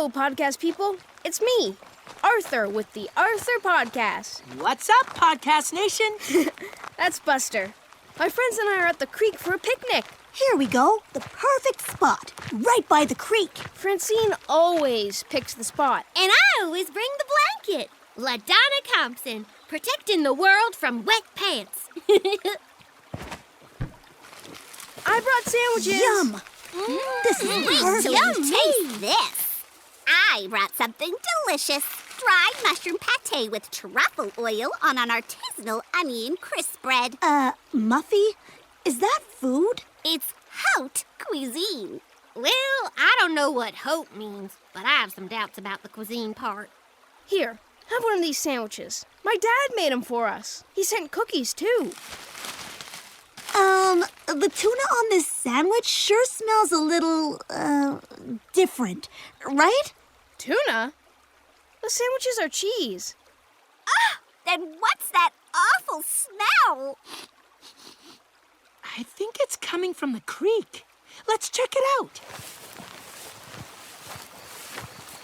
Hello, podcast people. It's me, Arthur, with the Arthur Podcast. What's up, Podcast Nation? That's Buster. My friends and I are at the creek for a picnic. Here we go. The perfect spot. Right by the creek. Francine always picks the spot. And I always bring the blanket. LaDonna Thompson, protecting the world from wet pants. I brought sandwiches. Yum. This is perfect. Yum, taste this. I brought something delicious. Dried mushroom pate with truffle oil on an artisanal onion crisp bread. Muffy? Is that food? It's haute cuisine. Well, I don't know what haute means, but I have some doubts about the cuisine part. Here, have one of these sandwiches. My dad made them for us. He sent cookies, too. The tuna on this sandwich sure smells a little, different, right? Tuna? The sandwiches are cheese. Then what's that awful smell? I think it's coming from the creek. Let's check it out.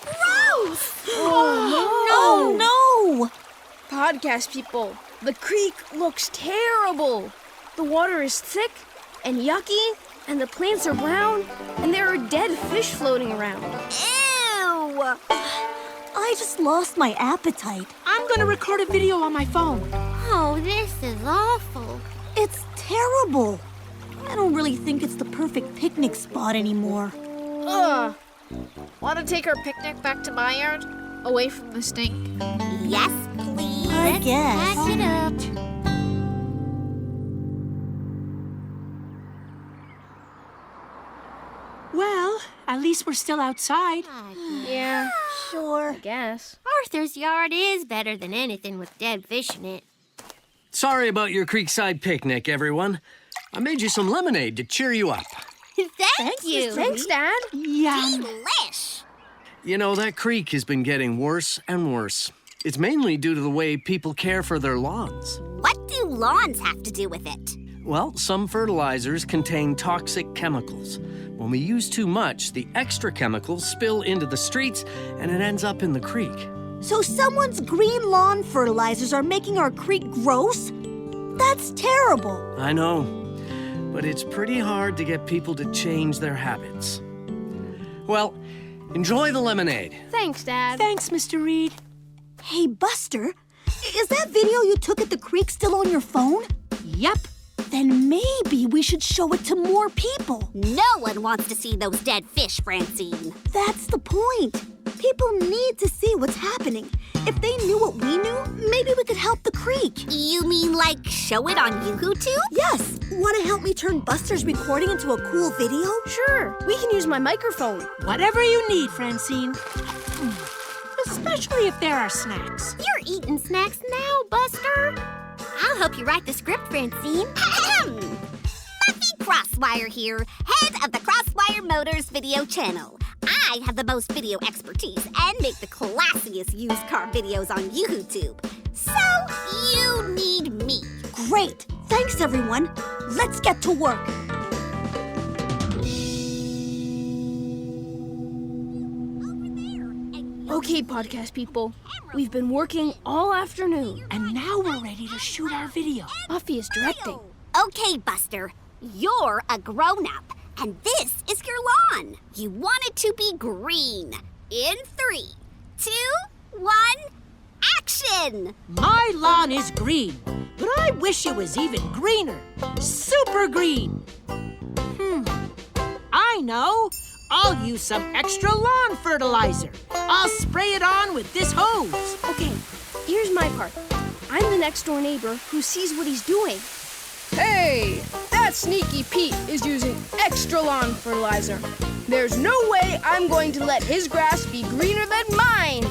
Gross! Oh, no! Podcast people, the creek looks terrible. The water is thick and yucky, and the plants are brown, and there are dead fish floating around. Ew! I just lost my appetite. I'm gonna record a video on my phone. Oh, this is awful. It's terrible. I don't really think it's the perfect picnic spot anymore. Want to take our picnic back to my yard? Away from the stink? Yes, please. I guess. Pack it up. Well, at least we're still outside. Yeah, Sure. I guess. Arthur's yard is better than anything with dead fish in it. Sorry about your creekside picnic, everyone. I made you some lemonade to cheer you up. Thank you. Thanks, Dad. Yum. Delish. You know, that creek has been getting worse and worse. It's mainly due to the way people care for their lawns. What do lawns have to do with it? Well, some fertilizers contain toxic chemicals. When we use too much, the extra chemicals spill into the streets and it ends up in the creek. So someone's green lawn fertilizers are making our creek gross? That's terrible. I know, but it's pretty hard to get people to change their habits. Well, enjoy the lemonade. Thanks, Dad. Thanks, Mr. Reed. Hey, Buster, is that video you took at the creek still on your phone? Yep. Then maybe we should show it to more people. No one wants to see those dead fish, Francine. That's the point. People need to see what's happening. If they knew what we knew, maybe we could help the creek. You mean like show it on YouTube? Yes. Want to help me turn Buster's recording into a cool video? Sure, we can use my microphone. Whatever you need, Francine. Especially if there are snacks. You're eating snacks now, Buster. I'll help you write the script, Francine. Muffy Crosswire here, head of the Crosswire Motors video channel. I have the most video expertise and make the classiest used car videos on YouTube. So, you need me. Great. Thanks, everyone. Let's get to work. Okay, podcast people, we've been working all afternoon. And now we're ready to shoot our video. Buffy is directing. Okay, Buster, you're a grown-up, and this is your lawn. You want it to be green. In 3, 2, 1, action! My lawn is green, but I wish it was even greener. Super green. I know. I'll use some extra lawn fertilizer. I'll spray it on with this hose. Okay, here's my part. I'm the next door neighbor who sees what he's doing. Hey, that sneaky Pete is using extra lawn fertilizer. There's no way I'm going to let his grass be greener than mine.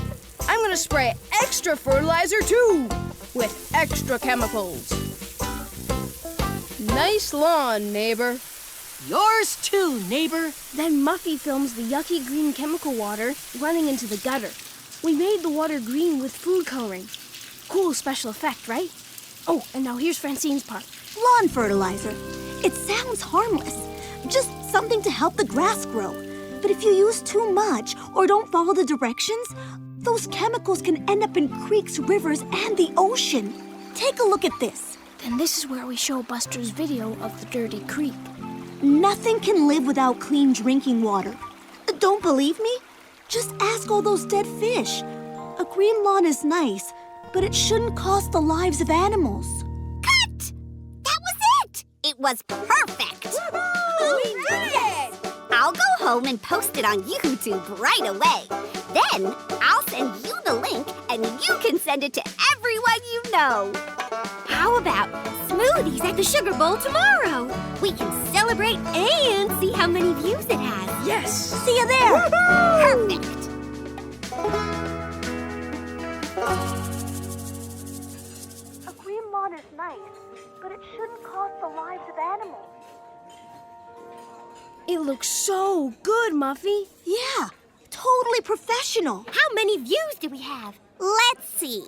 I'm going to spray extra fertilizer too, with extra chemicals. Nice lawn, neighbor. Yours too, neighbor. Then Muffy films the yucky green chemical water running into the gutter. We made the water green with food coloring. Cool special effect, right? Oh, and now here's Francine's part. Lawn fertilizer. It sounds harmless. Just something to help the grass grow. But if you use too much or don't follow the directions, those chemicals can end up in creeks, rivers, and the ocean. Take a look at this. Then this is where we show Buster's video of the dirty creek. Nothing can live without clean drinking water. Don't believe me? Just ask all those dead fish. A green lawn is nice, but it shouldn't cost the lives of animals. Cut! That was it! It was perfect! We did it! I'll go home and post it on YouTube right away. Then I'll send you the link and you can send it to everyone you know. How about smoothies at the Sugar Bowl tomorrow? We can celebrate and see how many views it has. Yes! See you there! Perfect! A green lawn is nice, but it shouldn't cost the lives of animals. It looks so good, Muffy. Yeah, totally professional. How many views do we have? Let's see.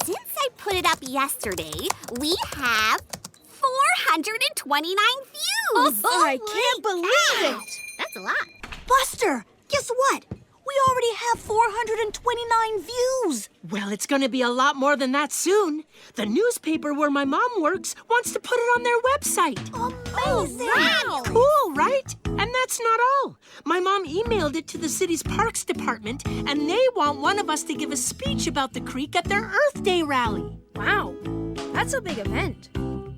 Since I put it up yesterday, we have 429 views. I can't believe it. That's a lot. Buster, guess what? We already have 429 views. Well, it's going to be a lot more than that soon. The newspaper where my mom works wants to put it on their website. Amazing. Wow. Cool, right? And that's not all. My mom emailed it to the city's parks department, and they want one of us to give a speech about the creek at their Earth Day rally. Wow, that's a big event.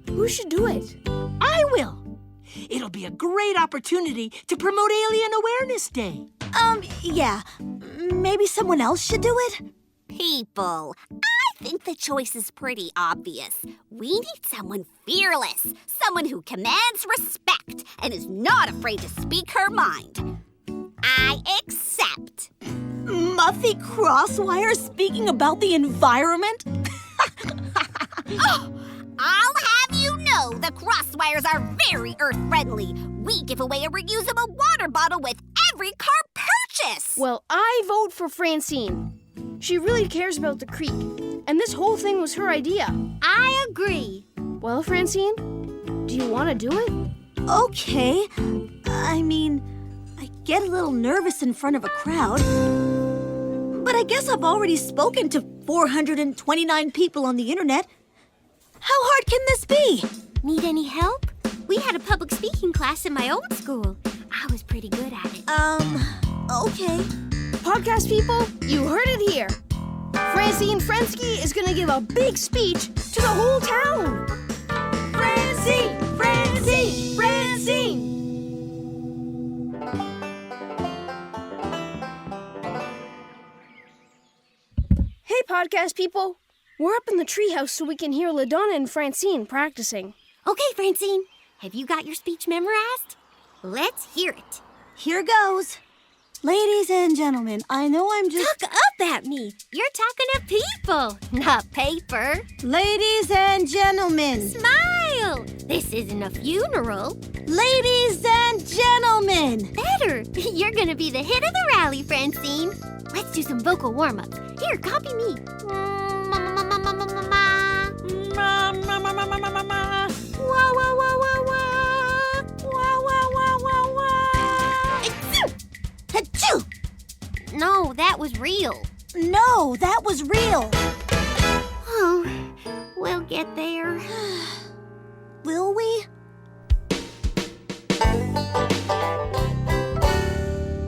Who should do it? I will. It'll be a great opportunity to promote Alien Awareness Day. Yeah. Maybe someone else should do it? People, I think the choice is pretty obvious. We need someone fearless, someone who commands respect and is not afraid to speak her mind. I accept. Muffy Crosswire speaking about the environment? I'll have you know the Crosswires are very Earth-friendly. We give away a reusable water bottle with every car purchase. Well, I vote for Francine. She really cares about the creek, and this whole thing was her idea. I agree. Well, Francine, do you want to do it? Okay. I mean, I get a little nervous in front of a crowd. But I guess I've already spoken to 429 people on the internet. How hard can this be? Need any help? We had a public speaking class in my old school. I was pretty good at it. Okay. Podcast people, you heard it here. Francine Frensky is going to give a big speech to the whole town. Francine! Francine! Francine! Hey, podcast people. We're up in the treehouse so we can hear LaDonna and Francine practicing. Okay, Francine. Have you got your speech memorized? Let's hear it. Here goes. Ladies and gentlemen, I know I'm just... Look up at me. You're talking to people, not paper. Ladies and gentlemen. Smile. This isn't a funeral. Ladies and gentlemen. Better. You're going to be the hit of the rally, Francine. Let's do some vocal warm-ups. Here, copy me. Wah, wah, wah, wah, wah. Wah, wah, wah, wah, wah. Achoo! No, that was real. No, that was real. Oh, we'll get there. Will we?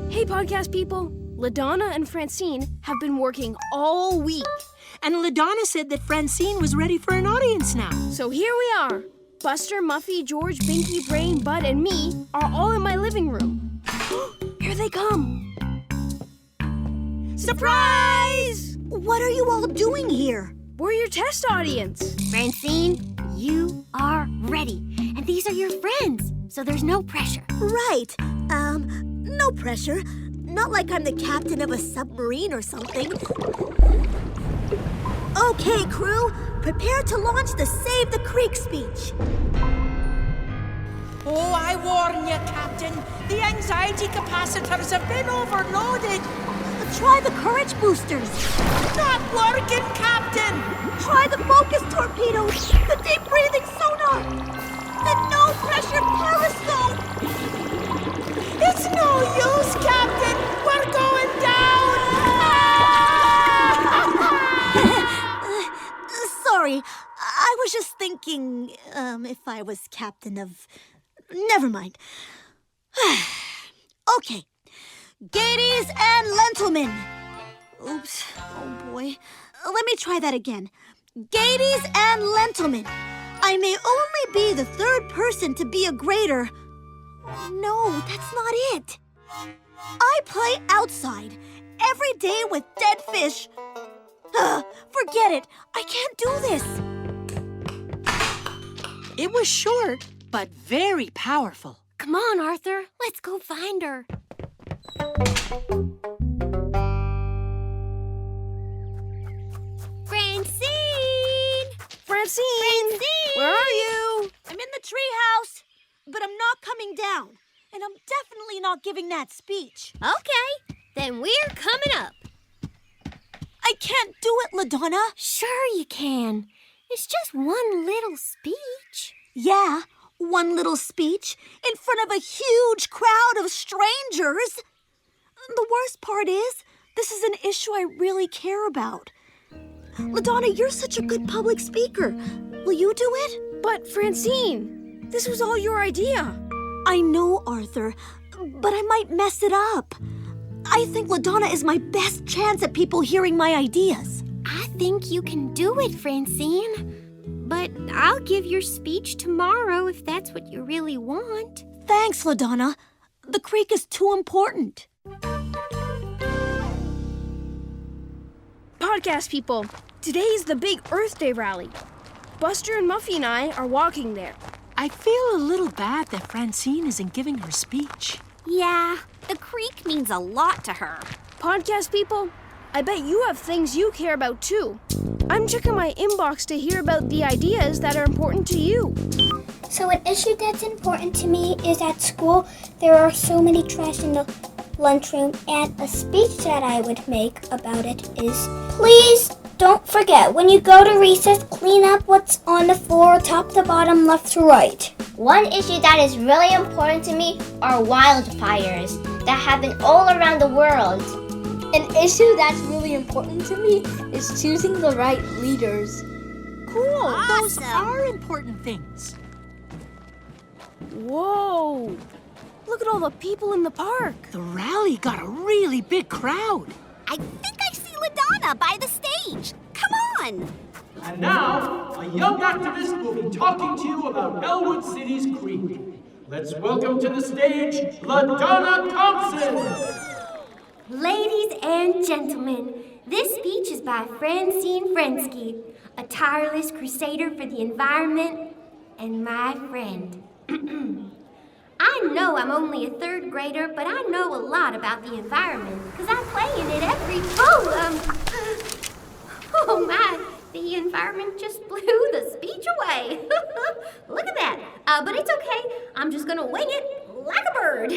Hey, podcast people. LaDonna and Francine have been working all week. And LaDonna said that Francine was ready for an audience now. So here we are. Buster, Muffy, George, Binky, Brain, Bud, and me are all in my living room. Here they come. Surprise! What are you all doing here? We're your test audience. Francine, you are ready. And these are your friends, so there's no pressure. Right. No pressure. Not like I'm the captain of a submarine or something. Okay, crew. Prepare to launch the Save the Creek speech. Oh, I warn you, Captain. The anxiety capacitors have been overloaded. Try the courage boosters. Not working, Captain. Try the focus torpedoes. The deep breathing sonar. The no pressure periscope. It's no use, Captain. If I was captain of... Never mind. Okay. Gaties and Lentilmen. Oops. Oh, boy. Let me try that again. Gaties and Lentilmen. I may only be the third person to be a grader. No, that's not it. I play outside every day with dead fish. Forget it. I can't do this. It was short, but very powerful. Come on, Arthur. Let's go find her. Francine! Francine! Where are you? I'm in the treehouse, but I'm not coming down. And I'm definitely not giving that speech. Okay, then we're coming up. I can't do it, LaDonna. Sure you can. It's just one little speech. Yeah, one little speech in front of a huge crowd of strangers. The worst part is, this is an issue I really care about. LaDonna, you're such a good public speaker. Will you do it? But Francine, this was all your idea. I know, Arthur, but I might mess it up. I think LaDonna is my best chance at people hearing my ideas. I think you can do it, Francine. But I'll give your speech tomorrow if that's what you really want. Thanks, LaDonna. The creek is too important. Podcast people, today's the big Earth Day rally. Buster and Muffy and I are walking there. I feel a little bad that Francine isn't giving her speech. Yeah, the creek means a lot to her. Podcast people, I bet you have things you care about too. I'm checking my inbox to hear about the ideas that are important to you. So an issue that's important to me is at school there are so many trash in the lunchroom, and a speech that I would make about it is, please don't forget, when you go to recess, clean up what's on the floor, top to bottom, left to right. One issue that is really important to me are wildfires that happen all around the world. An issue that's really important to me is choosing the right leaders. Cool. Those are important things. Whoa! Look at all the people in the park. The rally got a really big crowd. I think I see LaDonna by the stage. Come on! And now, a young activist will be talking to you about Elwood City's creek. Let's welcome to the stage, LaDonna Thompson! Ladies and gentlemen, this speech is by Francine Frensky, a tireless crusader for the environment and my friend. I know I'm only a third grader, but I know a lot about the environment, because I play in it every... Oh my, the environment just blew the speech away. Look at that. But it's okay. I'm just going to wing it like a bird.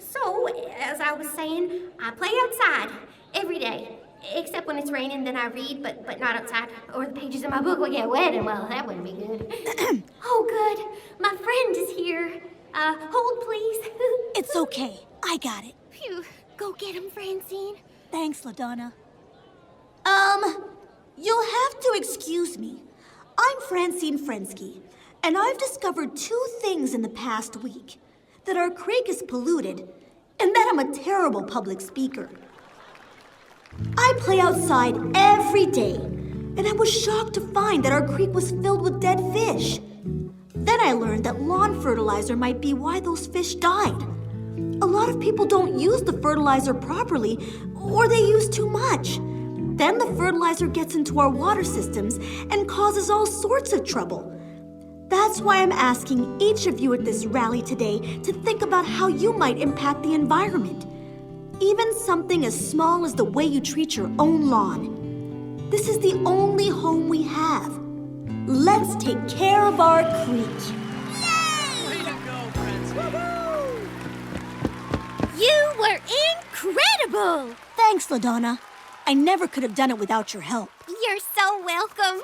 So, as I was saying, I play outside every day. Except when it's raining, then I read, but not outside. Or the pages of my book will get wet, and well, that wouldn't be good. Oh, good. My friend is here. Hold, please. It's okay. I got it. Phew, go get him, Francine. Thanks, LaDonna. You'll have to excuse me. I'm Francine Frensky, and I've discovered two things in the past week. That our creek is polluted, and that I'm a terrible public speaker. I play outside every day, and I was shocked to find that our creek was filled with dead fish. Then I learned that lawn fertilizer might be why those fish died. A lot of people don't use the fertilizer properly, or they use too much. Then the fertilizer gets into our water systems and causes all sorts of trouble. That's why I'm asking each of you at this rally today to think about how you might impact the environment. Even something as small as the way you treat your own lawn. This is the only home we have. Let's take care of our creek. Way to go, Francine. You were incredible! Thanks, LaDonna. I never could have done it without your help. You're so welcome.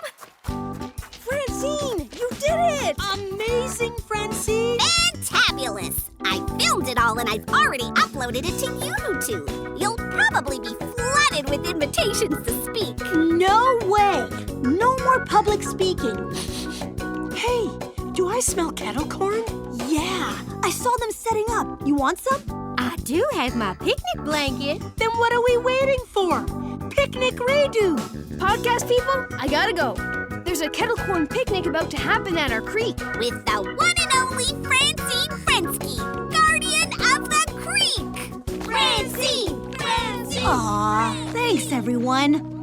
Francine, you did it! Amazing, Francine! Fantabulous! I filmed it all and I've already uploaded it to YouTube. You'll probably be flooded with invitations to speak. No way! No more public speaking. Hey, Do I smell kettle corn? Yeah, I saw them setting up. You want some? I do have my picnic blanket. Then what are we waiting for? Picnic redo! Podcast people, I gotta go. There's a kettle corn picnic about to happen at our creek. With the one and only Francine Frensky, guardian of the creek. Francine! Francine! Aw, thanks everyone.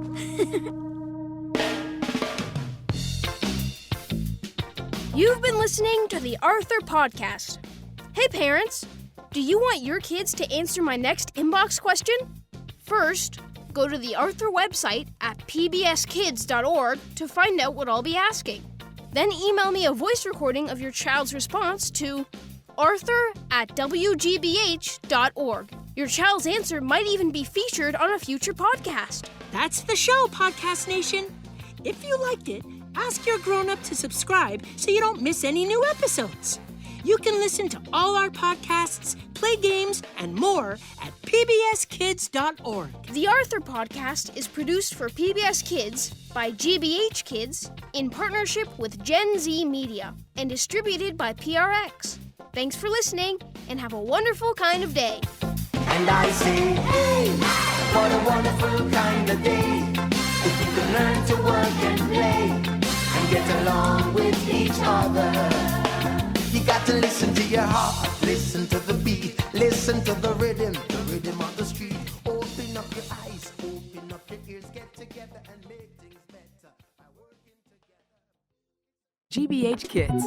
You've been listening to the Arthur Podcast. Hey parents, do you want your kids to answer my next inbox question? First, go to the Arthur website at pbskids.org to find out what I'll be asking. Then email me a voice recording of your child's response to arthur@wgbh.org. Your child's answer might even be featured on a future podcast. That's the show, Podcast Nation. If you liked it, ask your grown-up to subscribe so you don't miss any new episodes. You can listen to all our podcasts, play games, and more at pbskids.org. The Arthur Podcast is produced for PBS Kids by GBH Kids in partnership with Gen Z Media and distributed by PRX. Thanks for listening and have a wonderful kind of day. And I say, hey, what a wonderful kind of day. If you can learn to work and play and get along with each other. You got to listen to your heart, listen to the beat, listen to the rhythm of the street. Open up your eyes, open up your ears, get together and make things better by working together. GBH Kids.